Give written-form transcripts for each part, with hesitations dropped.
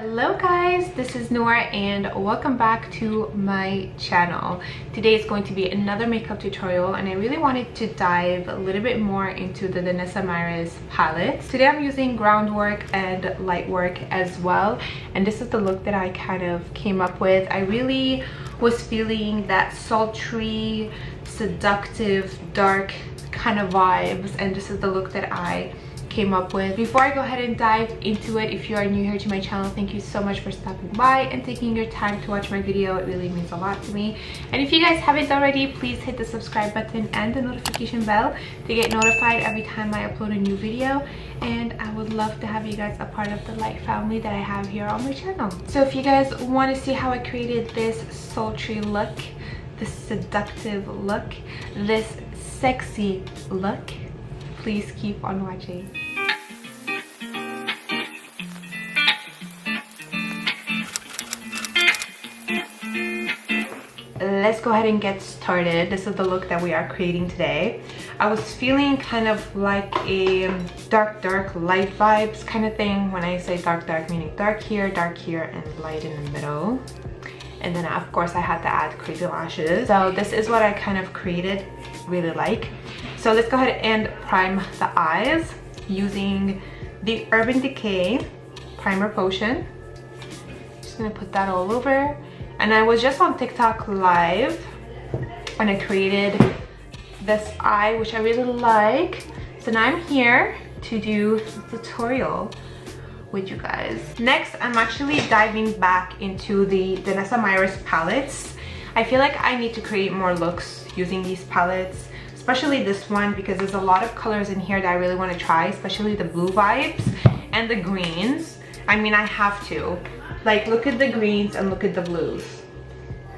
Hello guys, this is Noor and welcome back to my channel. Today is going to be another makeup tutorial and I really wanted to dive a little bit more into the Danessa Myricks palettes. Today I'm using groundwork and light work as well, and this is the look that I kind of came up with. I really was feeling that sultry, seductive, dark kind of vibes, and this is the look that I came up with. Before I go ahead and dive into it, if you are new here to my channel, thank you so much for stopping by and taking your time to watch my video. It really means a lot to me. And if you guys haven't already, please hit the subscribe button and the notification bell to get notified every time I upload a new video. And I would love to have you guys a part of the light family that I have here on my channel. So if you guys want to see how I created this sultry look, this seductive look, this sexy look, please keep on watching. Let's go ahead and get started. This is the look that we are creating today. I was feeling kind of like a dark light vibes kind of thing. When I say dark meaning dark here and light in the middle. And then of course I had to add crazy lashes. So this is what I kind of created, really like. So let's go ahead and prime the eyes using the Urban Decay primer potion. Just gonna put that all over. And I was just on TikTok live and I created this eye, which I really like. So now I'm here to do the tutorial with you guys. Next, I'm actually diving back into the Danessa Myricks palettes. I feel like I need to create more looks using these palettes, especially this one, because there's a lot of colors in here that I really want to try, especially the blue vibes and the greens. I mean, I have to. Like, look at the greens and look at the blues.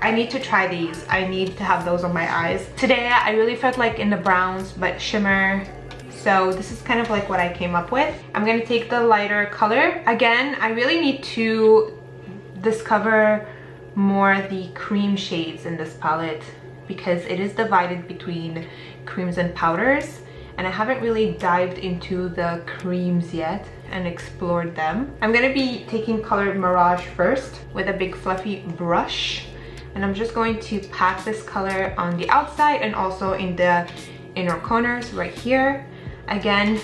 I need to try these. I need to have those on my eyes. Today, I really felt like in the browns, but shimmer. So this is kind of like what I came up with. I'm gonna take the lighter color. Again, I really need to discover more the cream shades in this palette because it is divided between creams and powders. And I haven't really dived into the creams yet and explored them. I'm gonna be taking color Mirage first with a big fluffy brush. And I'm just going to pack this color on the outside and also in the inner corners right here. Again,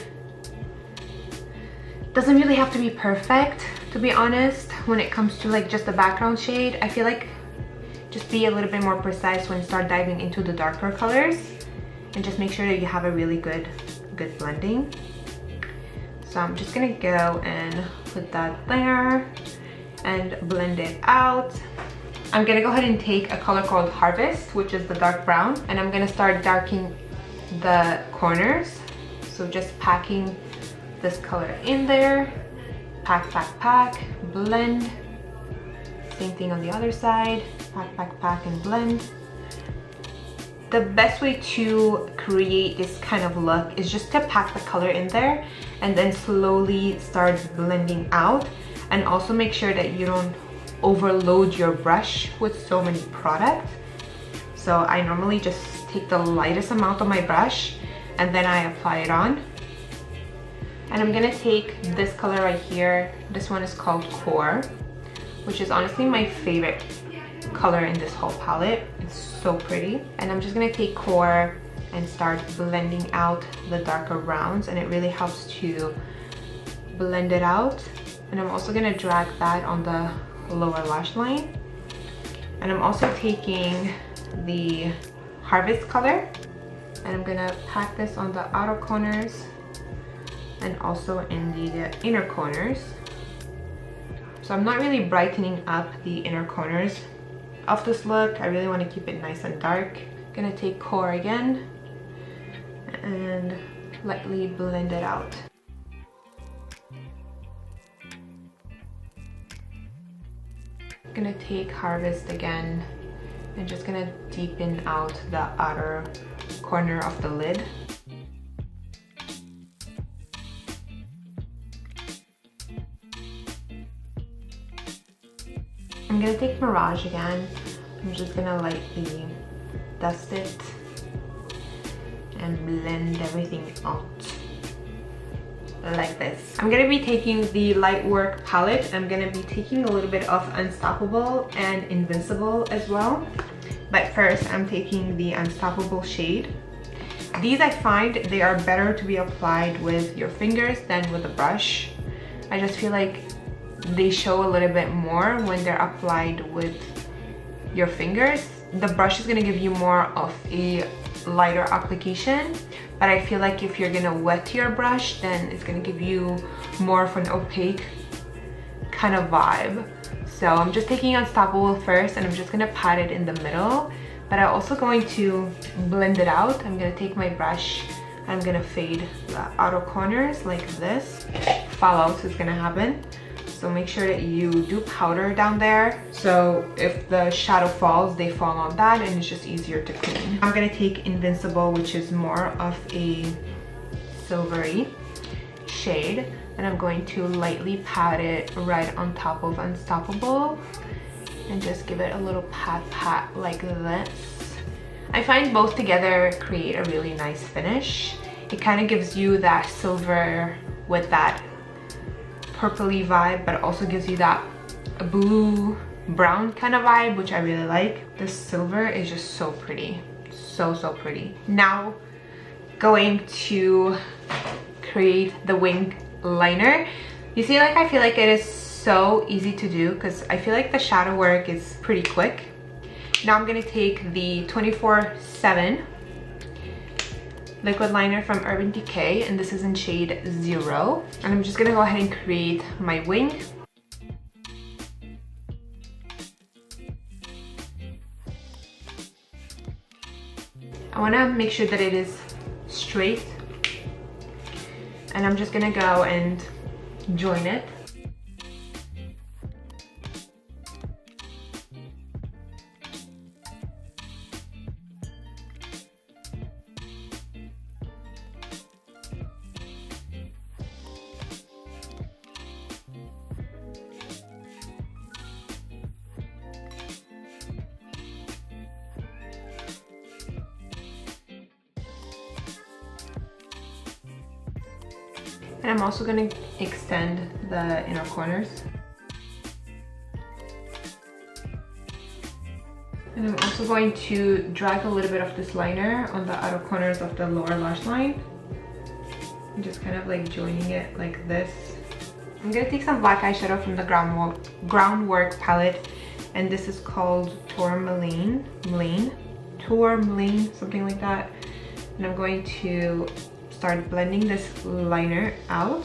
doesn't really have to be perfect, to be honest, when it comes to like just the background shade. I feel like just be a little bit more precise when you start diving into the darker colors. And just make sure that you have a really good blending. So I'm just gonna go and put that there and blend it out. I'm gonna go ahead and take a color called Harvest, which is the dark brown, and I'm gonna start darkening the corners. So just packing this color in there, pack, blend. Same thing on the other side, pack and blend. The best way to create this kind of look is just to pack the color in there and then slowly start blending out, and also make sure that you don't overload your brush with so many products. So I normally just take the lightest amount of my brush and then I apply it on. And I'm gonna take this color right here. This one is called Core, which is honestly my favorite color in this whole palette. It's so pretty. And I'm just gonna take Core and start blending out the darker browns, and it really helps to blend it out. And I'm also gonna drag that on the lower lash line. And I'm also taking the Harvest color and I'm gonna pack this on the outer corners and also in the inner corners. So I'm not really brightening up the inner corners of this look. I really want to keep it nice and dark. Gonna take Core again and lightly blend it out. Gonna take Harvest again and just gonna deepen out the outer corner of the lid. I'm gonna take Mirage again. I'm just gonna lightly dust it and blend everything out. like this. I'm gonna be taking the light work palette. I'm gonna be taking a little bit of Unstoppable and Invincible as well. But first, I'm taking the Unstoppable shade. These I find they are better to be applied with your fingers than with a brush. I just feel like they show a little bit more when they're applied with your fingers. The brush is gonna give you more of a lighter application, but I feel like if you're gonna wet your brush, then it's gonna give you more of an opaque kind of vibe. So I'm just taking Unstoppable first, and I'm just gonna pat it in the middle, but I'm also going to blend it out. I'm gonna take my brush, I'm gonna fade the outer corners like this. Fallout is gonna happen. So make sure that you do powder down there. So if the shadow falls, they fall on that and it's just easier to clean. I'm gonna take Invincible, which is more of a silvery shade. And I'm going to lightly pat it right on top of Unstoppable. And just give it a little pat like this. I find both together create a really nice finish. It kind of gives you that silver with that purpley vibe, but it also gives you that blue brown kind of vibe, which I really like. The silver is just so pretty, so pretty. Now going to create the wing liner. You see, like, I feel like it is so easy to do because I feel like the shadow work is pretty quick. Now I'm gonna take the 24/7 liquid liner from Urban Decay, and this is in shade 0. And I'm just gonna go ahead and create my wing. I wanna make sure that it is straight, and I'm just gonna go and join it. And I'm also going to extend the inner corners. And I'm also going to drag a little bit of this liner on the outer corners of the lower lash line. And just kind of like joining it like this. I'm going to take some black eyeshadow from the Groundwork palette. And this is called Tourmaline, something like that. And I'm going to start blending this liner out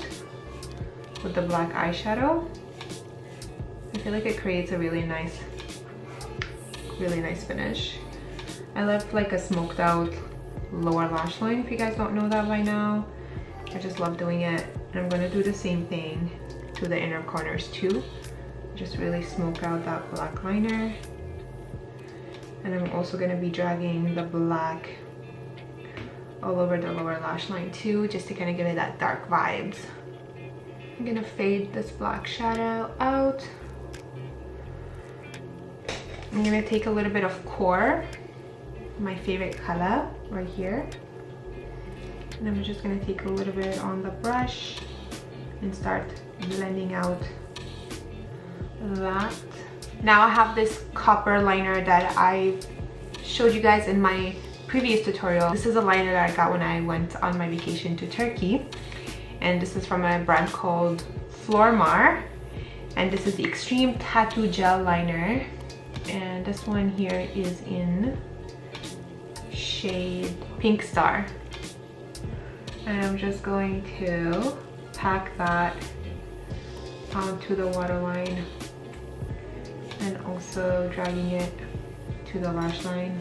with the black eyeshadow. I feel like it creates a really nice finish. I love like a smoked out lower lash line, if you guys don't know that by now. I just love doing it. And I'm gonna do the same thing to the inner corners too. Just really smoke out that black liner. And I'm also gonna be dragging the black all over the lower lash line too, just to kind of give it that dark vibes. I'm gonna fade this black shadow out. I'm gonna take a little bit of Core, my favorite color, right here. And I'm just gonna take a little bit on the brush and start blending out that. Now I have this copper liner that I showed you guys in my previous tutorial. This is a liner that I got when I went on my vacation to Turkey, and this is from a brand called Flormar, and this is the Extreme Tattoo Gel Liner, and this one here is in shade Pink Star. And I'm just going to pack that onto the waterline and also dragging it to the lash line.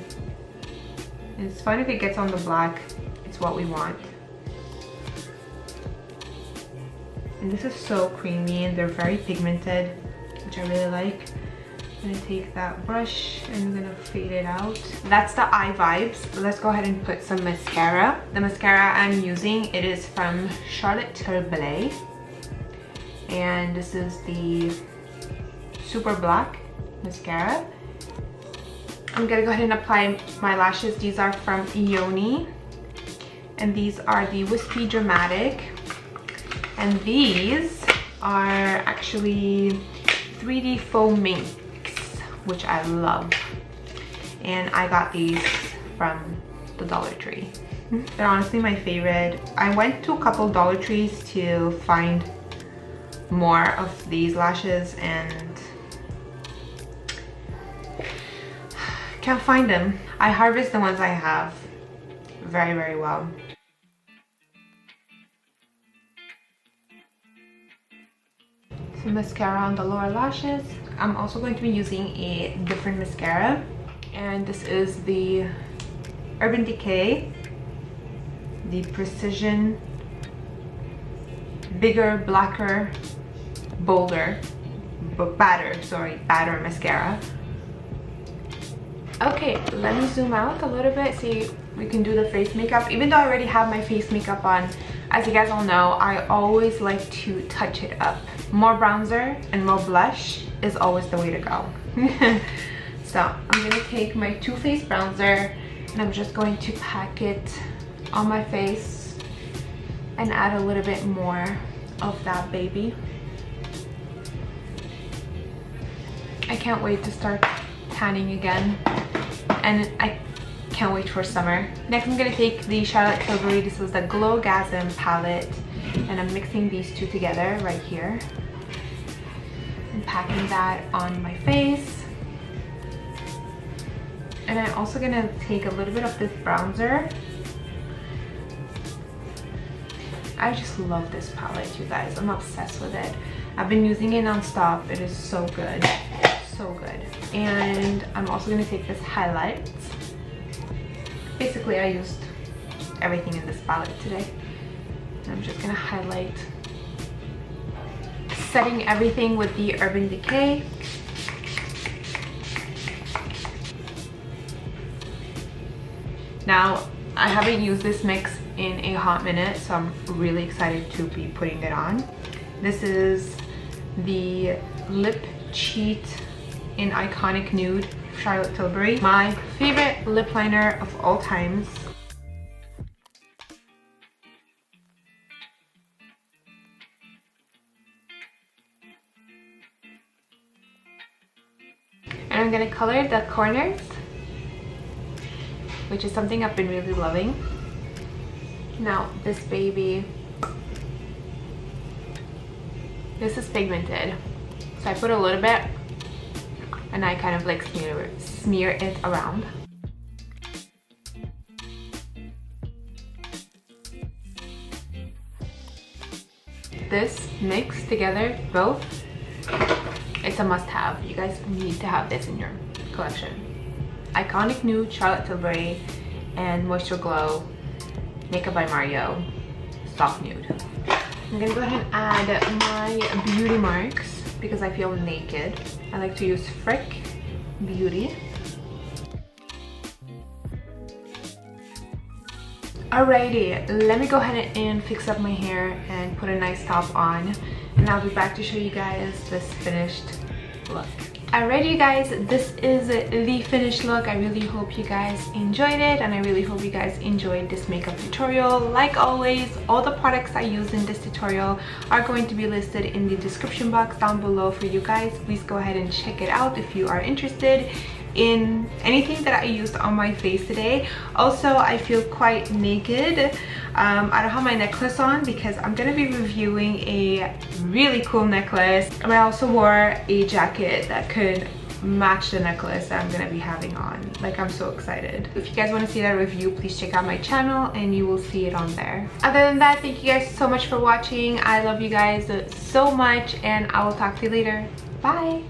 And it's fine if it gets on the black, it's what we want. And this is so creamy and they're very pigmented, which I really like. I'm gonna take that brush and I'm gonna fade it out. That's the eye vibes. Let's go ahead and put some mascara. The mascara I'm using, it is from Charlotte Tilbury. And this is the Super Black mascara. I'm gonna go ahead and apply my lashes. These are from Ioni, and these are the Wispy Dramatic. And these are actually 3D foam minks, which I love. And I got these from the Dollar Tree. They're honestly my favorite. I went to a couple Dollar Trees to find more of these lashes and can't find them. I harvest the ones I have very, very well. Some mascara on the lower lashes. I'm also going to be using a different mascara, and this is the Urban Decay, the Precision Bigger, Blacker, Bolder, Batter mascara. Okay, let me zoom out a little bit, see we can do the face makeup. Even though I already have my face makeup on, as you guys all know, I always like to touch it up. More bronzer and more blush is always the way to go. So I'm gonna take my Too Faced bronzer and I'm just going to pack it on my face and add a little bit more of that baby. I can't wait to start tanning again, and I can't wait for summer. Next I'm gonna take the Charlotte Tilbury, this is the GlowGasm palette, and I'm mixing these two together right here. I'm packing that on my face. And I'm also gonna take a little bit of this bronzer. I just love this palette, you guys. I'm obsessed with it. I've been using it non-stop. It is so good, so good. And I'm also gonna take this highlight. Basically, I used everything in this palette today. And I'm just gonna highlight, setting everything with the Urban Decay. Now, I haven't used this mix in a hot minute, so I'm really excited to be putting it on. This is the Lip Cheat in Iconic Nude, Charlotte Tilbury. My favorite lip liner of all times. And I'm gonna color the corners, which is something I've been really loving. Now, this baby, this is pigmented. So I put a little bit and I kind of like smear it around. This mix together, both, it's a must-have. You guys need to have this in your collection. Iconic Nude, Charlotte Tilbury, and Moisture Glow, Makeup by Mario, Soft Nude. I'm gonna go ahead and add my beauty marks because I feel naked. I like to use Frick Beauty. Alrighty, let me go ahead and fix up my hair and put a nice top on, and I'll be back to show you guys this finished look. Alrighty, you guys, this is the finished look. I really hope you guys enjoyed it, and I really hope you guys enjoyed this makeup tutorial. Like always, all the products I use in this tutorial are going to be listed in the description box down below for you guys. Please go ahead and check it out if you are interested in anything that I used on my face today. Also, I feel quite naked. I don't have my necklace on because I'm gonna be reviewing a really cool necklace, and I also wore a jacket that could match the necklace that I'm gonna be having on. Like, I'm so excited. If you guys want to see that review, please check out my channel and you will see it on there. Other than that, thank you guys so much for watching. I love you guys so much, and I will talk to you later. Bye.